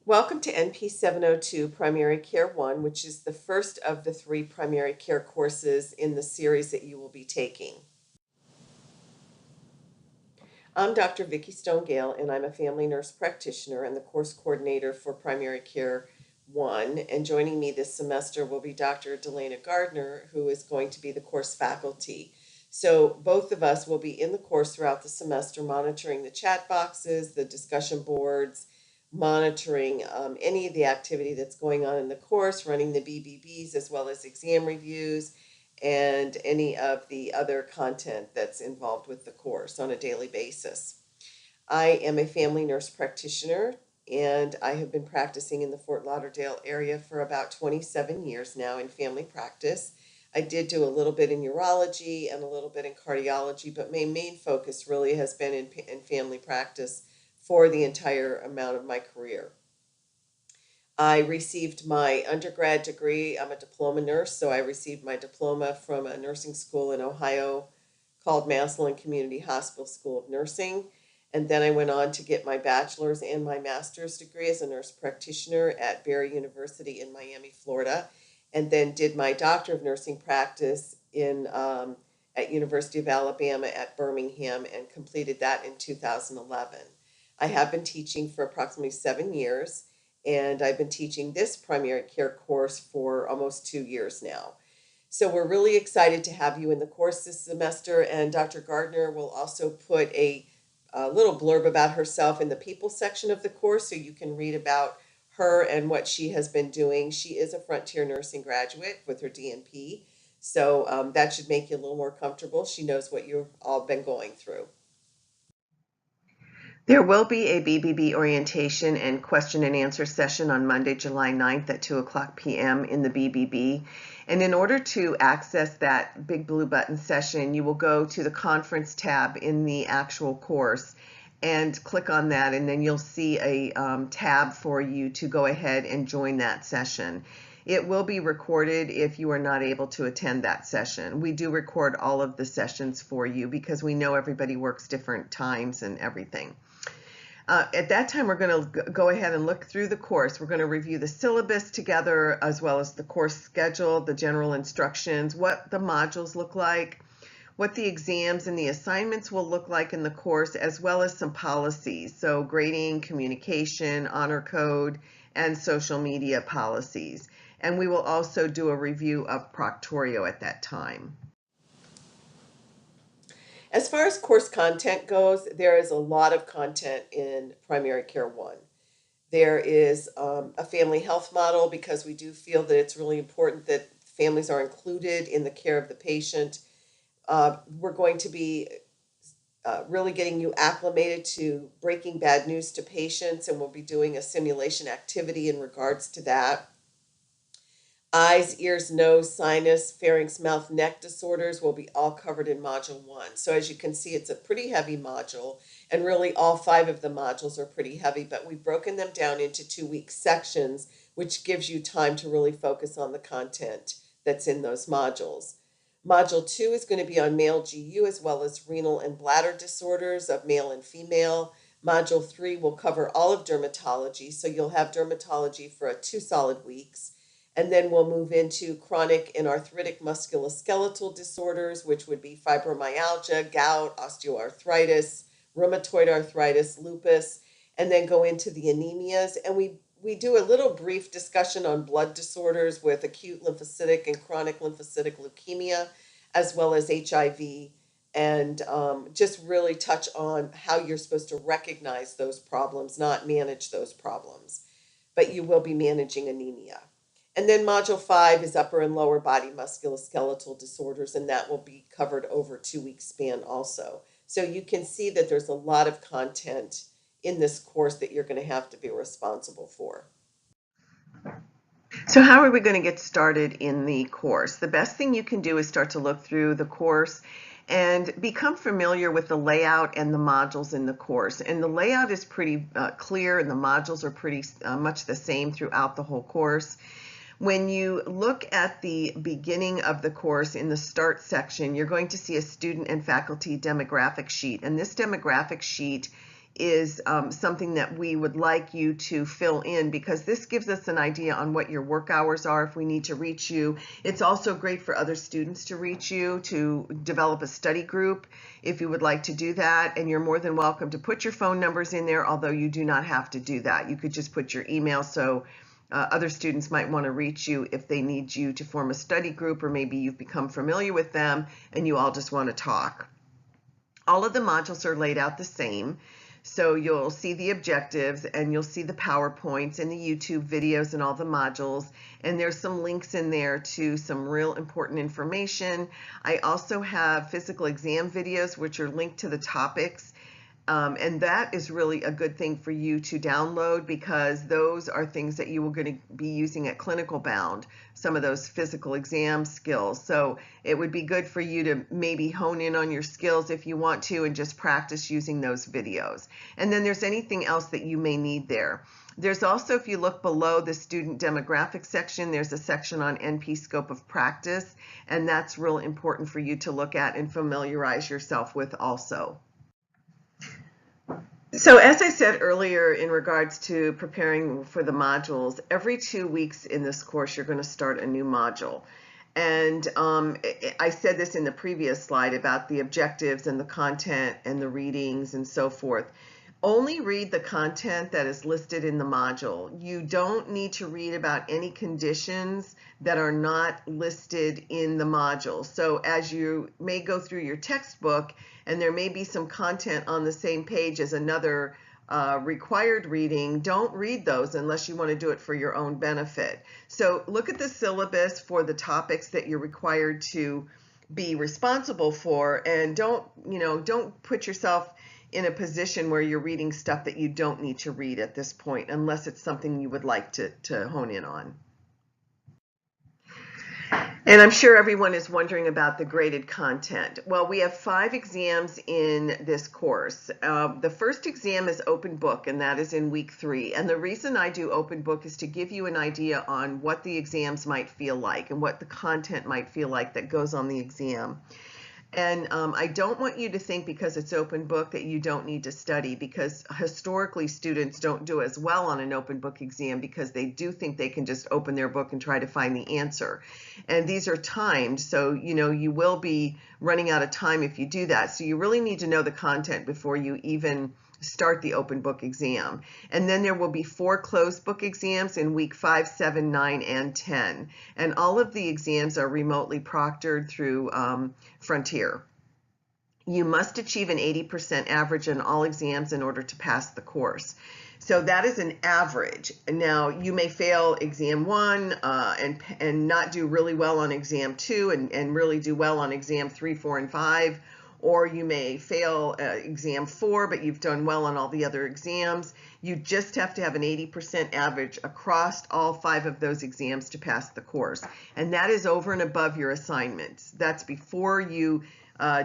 Welcome to NP 702 Primary Care 1, which is the first of the 3 primary care courses in the series that you will be taking. I'm Dr. Vicki Stone-Gale, and I'm a family nurse practitioner and the course coordinator for Primary Care 1. And joining me this semester will be Dr. Delana Gardner, who is going to be the course faculty. So both of us will be in the course throughout the semester, monitoring the chat boxes, the discussion boards, monitoring any of the activity that's going on in the course, running the BBBs as well as exam reviews, and any of the other content that's involved with the course on a daily basis. I am a family nurse practitioner, and I have been practicing in the Fort Lauderdale area for about 27 years now in family practice. I did do a little bit in urology and a little bit in cardiology, but my main focus really has been in family practice for the entire amount of my career. I received my undergrad degree. I'm a diploma nurse, so I received my diploma from a nursing school in Ohio called Massillon Community Hospital School of Nursing. And then I went on to get my bachelor's and my master's degree as a nurse practitioner at Barry University in Miami, Florida, and then did my doctor of nursing practice at University of Alabama at Birmingham and completed that in 2011. I have been teaching for approximately 7 years, and I've been teaching this primary care course for almost 2 years now. So we're really excited to have you in the course this semester, and Dr. Gardner will also put a little blurb about herself in the people section of the course so you can read about her and what she has been doing. She is a Frontier Nursing graduate with her DNP, so that should make you a little more comfortable. She knows what you've all been going through. There will be a BBB orientation and question and answer session on Monday, July 9th at 2 o'clock p.m. in the BBB. And in order to access that big blue button session, you will go to the conference tab in the actual course and click on that, and then you'll see a tab for you to go ahead and join that session. It will be recorded if you are not able to attend that session. We do record all of the sessions for you because we know everybody works different times and everything. At that time, we're going to go ahead and look through the course. We're going to review the syllabus together, as well as the course schedule, the general instructions, what the modules look like, what the exams and the assignments will look like in the course, as well as some policies. So grading, communication, honor code, and social media policies. And we will also do a review of Proctorio at that time. As far as course content goes, there is a lot of content in Primary Care 1. There is a family health model because we do feel that it's really important that families are included in the care of the patient. We're going to be really getting you acclimated to breaking bad news to patients, and we'll be doing a simulation activity in regards to that. Eyes, ears, nose, sinus, pharynx, mouth, neck disorders will be all covered in Module 1. So as you can see, it's a pretty heavy module, and really all 5 of the modules are pretty heavy, but we've broken them down into 2-week sections, which gives you time to really focus on the content that's in those modules. Module 2 is going to be on male GU as well as renal and bladder disorders of male and female. Module 3 will cover all of dermatology, so you'll have dermatology for 2 solid weeks. And then we'll move into chronic and arthritic musculoskeletal disorders, which would be fibromyalgia, gout, osteoarthritis, rheumatoid arthritis, lupus, and then go into the anemias. And we do a little brief discussion on blood disorders with acute lymphocytic and chronic lymphocytic leukemia, as well as HIV, and just really touch on how you're supposed to recognize those problems, not manage those problems. But you will be managing anemia. And then Module 5 is upper and lower body musculoskeletal disorders, and that will be covered over a 2-week span also. So you can see that there's a lot of content in this course that you're going to have to be responsible for. So how are we going to get started in the course? The best thing you can do is start to look through the course and become familiar with the layout and the modules in the course. And the layout is pretty clear, and the modules are pretty much the same throughout the whole course. When you look at the beginning of the course in the start section, you're going to see a student and faculty demographic sheet. And this demographic sheet is something that we would like you to fill in, because this gives us an idea on what your work hours are if we need to reach you. It's also great for other students to reach you, to develop a study group if you would like to do that. And you're more than welcome to put your phone numbers in there, although you do not have to do that. You could just put your email, so other students might want to reach you if they need you to form a study group, or maybe you've become familiar with them and you all just want to talk. All of the modules are laid out the same. So you'll see the objectives and you'll see the PowerPoints and the YouTube videos and all the modules. And there's some links in there to some real important information. I also have physical exam videos, which are linked to the topics. And that is really a good thing for you to download, because those are things that you are going to be using at Clinical Bound, some of those physical exam skills. So it would be good for you to maybe hone in on your skills if you want to, and just practice using those videos. And then there's anything else that you may need there. There's also, if you look below the student demographic section, there's a section on NP scope of practice, and that's real important for you to look at and familiarize yourself with also. So as I said earlier, in regards to preparing for the modules, every 2 weeks in this course, you're going to start a new module. And I said this in the previous slide about the objectives and the content and the readings and so forth. Only read the content that is listed in the module. You don't need to read about any conditions that are not listed in the module. So as you may go through your textbook, and there may be some content on the same page as another required reading, don't read those unless you want to do it for your own benefit. So look at the syllabus for the topics that you're required to be responsible for, and don't put yourself in a position where you're reading stuff that you don't need to read at this point, unless it's something you would like to hone in on. And I'm sure everyone is wondering about the graded content. Well, we have 5 exams in this course. The first exam is open book, and that is in week 3. And the reason I do open book is to give you an idea on what the exams might feel like and what the content might feel like that goes on the exam. And I don't want you to think because it's open book that you don't need to study, because historically students don't do as well on an open book exam because they do think they can just open their book and try to find the answer. And these are timed, so you will be running out of time if you do that. So you really need to know the content before you even start the open book exam. And then there will be 4 closed book exams in week 5, 7, 9, and 10. And all of the exams are remotely proctored through Frontier. You must achieve an 80% average in all exams in order to pass the course. So that is an average. Now you may fail exam 1 and not do really well on exam 2 and really do well on exam 3, 4, and 5. Or you may fail exam 4, but you've done well on all the other exams. You just have to have an 80% average across all 5 of those exams to pass the course. And that is over and above your assignments. That's before you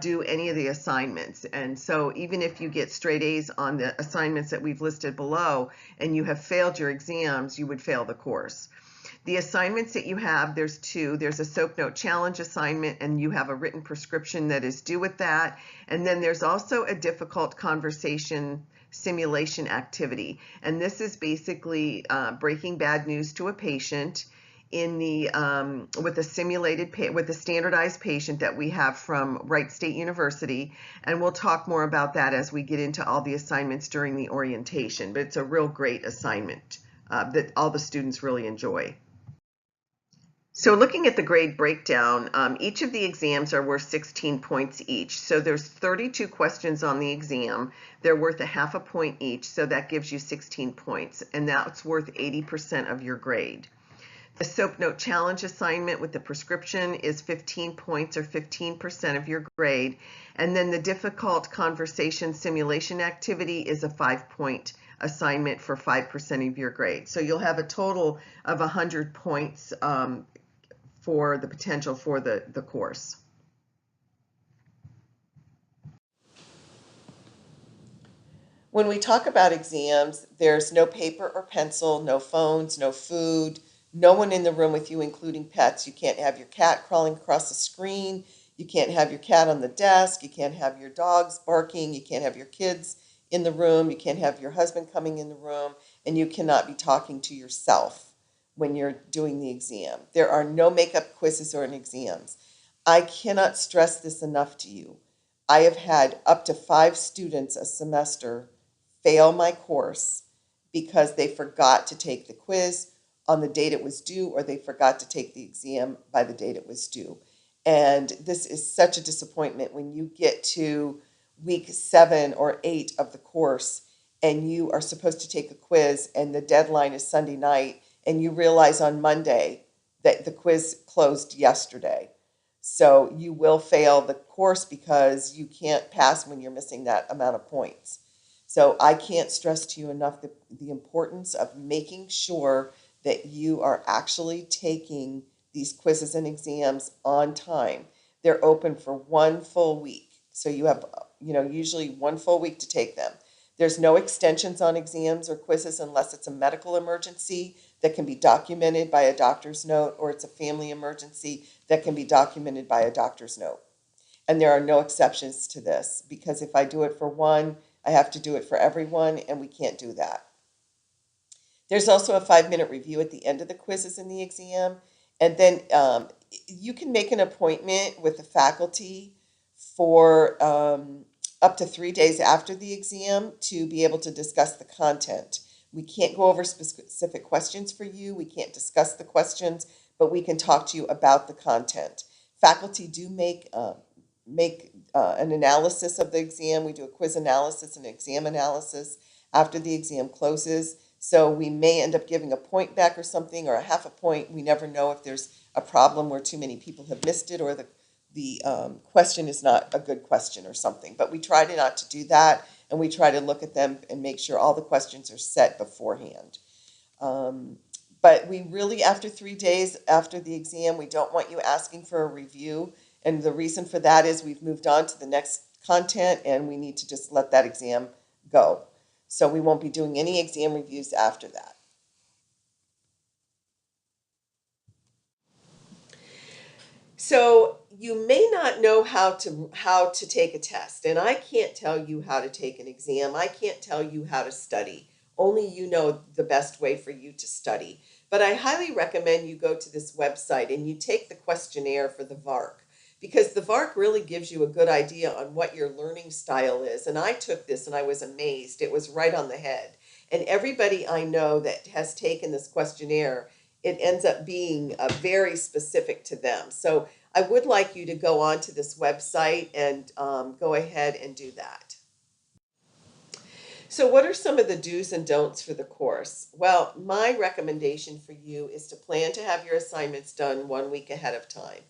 do any of the assignments. And so even if you get straight A's on the assignments that we've listed below and you have failed your exams, you would fail the course. The assignments that you have, there's 2. There's a SOAP Note Challenge assignment, and you have a written prescription that is due with that. And then there's also a difficult conversation simulation activity. And this is basically breaking bad news to a patient in the with a standardized patient that we have from Wright State University. And we'll talk more about that as we get into all the assignments during the orientation. But it's a real great assignment that all the students really enjoy. So looking at the grade breakdown, each of the exams are worth 16 points each. So there's 32 questions on the exam. They're worth a half a point each, so that gives you 16 points, and that's worth 80% of your grade. The SOAP Note Challenge assignment with the prescription is 15 points, or 15% of your grade. And then the difficult conversation simulation activity is a 5-point assignment for 5% of your grade. So you'll have a total of 100 points for the potential for the course. When we talk about exams, there's no paper or pencil, no phones, no food, no one in the room with you, including pets. You can't have your cat crawling across the screen. You can't have your cat on the desk. You can't have your dogs barking. You can't have your kids in the room, you can't have your husband coming in the room, and you cannot be talking to yourself when you're doing the exam. There are no makeup quizzes or exams. I cannot stress this enough to you. I have had up to 5 students a semester fail my course because they forgot to take the quiz on the date it was due, or they forgot to take the exam by the date it was due. And this is such a disappointment when you get to week 7 or 8 of the course and you are supposed to take a quiz and the deadline is Sunday night and you realize on Monday that the quiz closed yesterday. So you will fail the course because you can't pass when you're missing that amount of points. So I can't stress to you enough the importance of making sure that you are actually taking these quizzes and exams on time. They're open for 1 full week. So you have, usually 1 full week to take them. There's no extensions on exams or quizzes unless it's a medical emergency that can be documented by a doctor's note, or it's a family emergency that can be documented by a doctor's note. And there are no exceptions to this, because if I do it for one, I have to do it for everyone, and we can't do that. There's also a 5-minute review at the end of the quizzes and the exam. And then you can make an appointment with the faculty for up to 3 days after the exam to be able to discuss the content. We can't go over specific questions for you. We can't discuss the questions, but we can talk to you about the content. Faculty do make an analysis of the exam. We do a quiz analysis and exam analysis after the exam closes. So we may end up giving a point back or something, or a half a point. We never know if there's a problem where too many people have missed it, or the question is not a good question or something. But we try to not to do that, and we try to look at them and make sure all the questions are set beforehand. But we really, after 3 days after the exam, we don't want you asking for a review. And the reason for that is we've moved on to the next content, and we need to just let that exam go. So we won't be doing any exam reviews after that. So you may not know how to take a test, and I can't tell you how to take an exam. I can't tell you how to study. Only you know the best way for you to study. But I highly recommend you go to this website and you take the questionnaire for the VARC, because the VARC really gives you a good idea on what your learning style is. And I took this and I was amazed. It was right on the head. And everybody I know that has taken this questionnaire, it ends up being very specific to them. So I would like you to go onto this website and go ahead and do that. So, what are some of the do's and don'ts for the course? Well, my recommendation for you is to plan to have your assignments done 1 week ahead of time.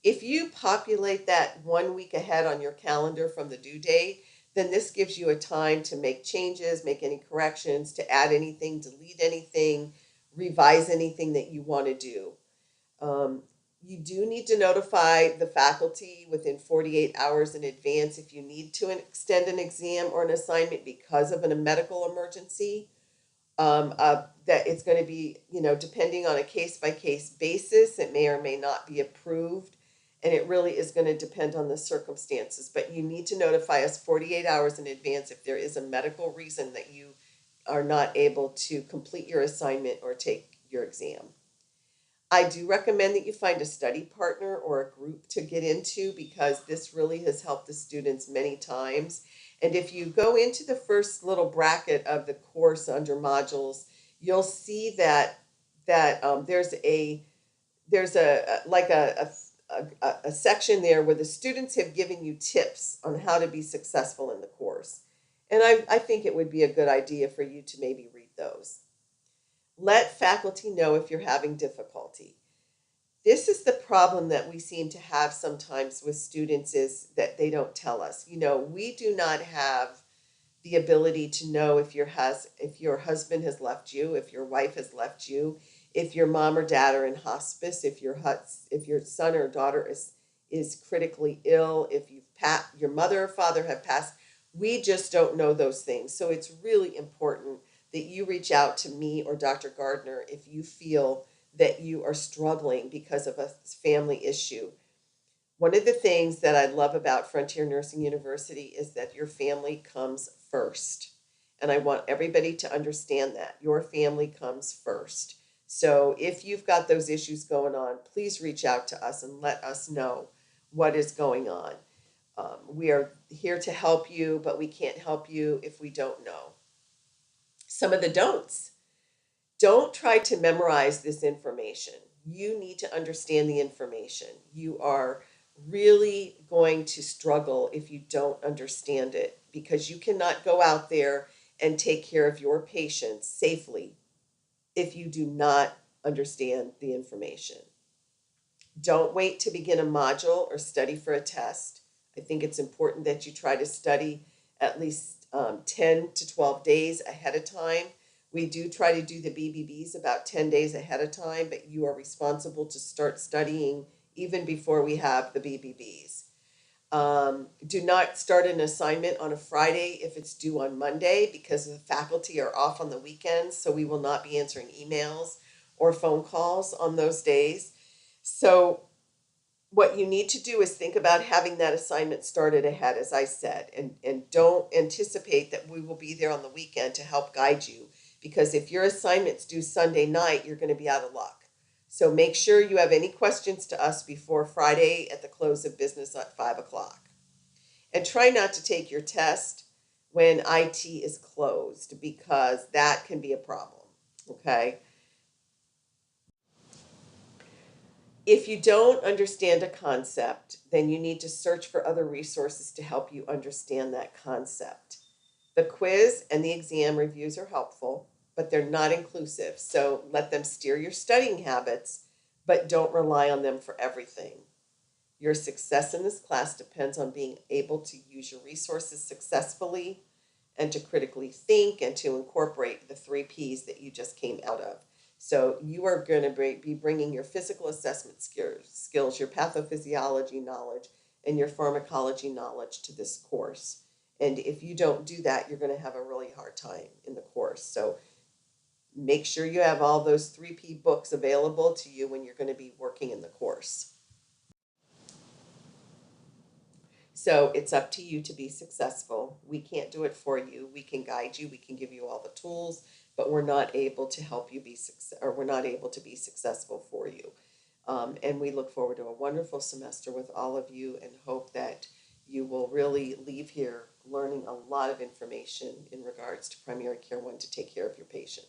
If you populate that 1 week ahead on your calendar from the due date, then this gives you a time to make changes, make any corrections, to add anything, delete anything, revise anything that you want to do. Um, you do need to notify the faculty within 48 hours in advance if you need to extend an exam or an assignment because of a medical emergency. That it's going to be, depending on a case by case basis, it may or may not be approved. And it really is going to depend on the circumstances. But you need to notify us 48 hours in advance if there is a medical reason that you are not able to complete your assignment or take your exam. I do recommend that you find a study partner or a group to get into, because this really has helped the students many times. And if you go into the first little bracket of the course under modules, you'll see that there's like a section there where the students have given you tips on how to be successful in the course. And I think it would be a good idea for you to maybe read those. Let faculty know if you're having difficulty. This is the problem that we seem to have sometimes with students, is that they don't tell us. We do not have the ability to know if your husband has left you, if your wife has left you, if your mom or dad are in hospice, if your son or daughter is critically ill, if your mother or father have passed. We just don't know those things. So it's really important that you reach out to me or Dr. Gardner if you feel that you are struggling because of a family issue. One of the things that I love about Frontier Nursing University is that your family comes first. And I want everybody to understand that your family comes first. So if you've got those issues going on, please reach out to us and let us know what is going on. We are here to help you, but we can't help you if we don't know. Some of the don'ts. Don't try to memorize this information. You need to understand the information. You are really going to struggle if you don't understand it because you cannot go out there and take care of your patients safely if you do not understand the information. Don't wait to begin a module or study for a test. I think it's important that you try to study at least 10 to 12 days ahead of time. We do try to do the BBBs about 10 days ahead of time, but you are responsible to start studying even before we have the BBBs. Do not start an assignment on a Friday if it's due on Monday because the faculty are off on the weekends, so we will not be answering emails or phone calls on those days. So what you need to do is think about having that assignment started ahead, as I said, and don't anticipate that we will be there on the weekend to help guide you. Because if your assignment's due Sunday night, you're going to be out of luck. So make sure you have any questions to us before Friday at the close of business at 5 o'clock. And try not to take your test when IT is closed because that can be a problem. Okay. If you don't understand a concept, then you need to search for other resources to help you understand that concept. The quiz and the exam reviews are helpful, but they're not inclusive. So let them steer your studying habits, but don't rely on them for everything. Your success in this class depends on being able to use your resources successfully and to critically think and to incorporate the 3 Ps that you just came out of. So you are going to be bringing your physical assessment skills, your pathophysiology knowledge, and your pharmacology knowledge to this course. And if you don't do that, you're going to have a really hard time in the course. So make sure you have all those 3P books available to you when you're going to be working in the course. So it's up to you to be successful. We can't do it for you. We can guide you. We can give you all the tools, but we're not able to help you be or we're not able to be successful for you. And we look forward to a wonderful semester with all of you and hope that you will really leave here learning a lot of information in regards to primary care one to take care of your patient.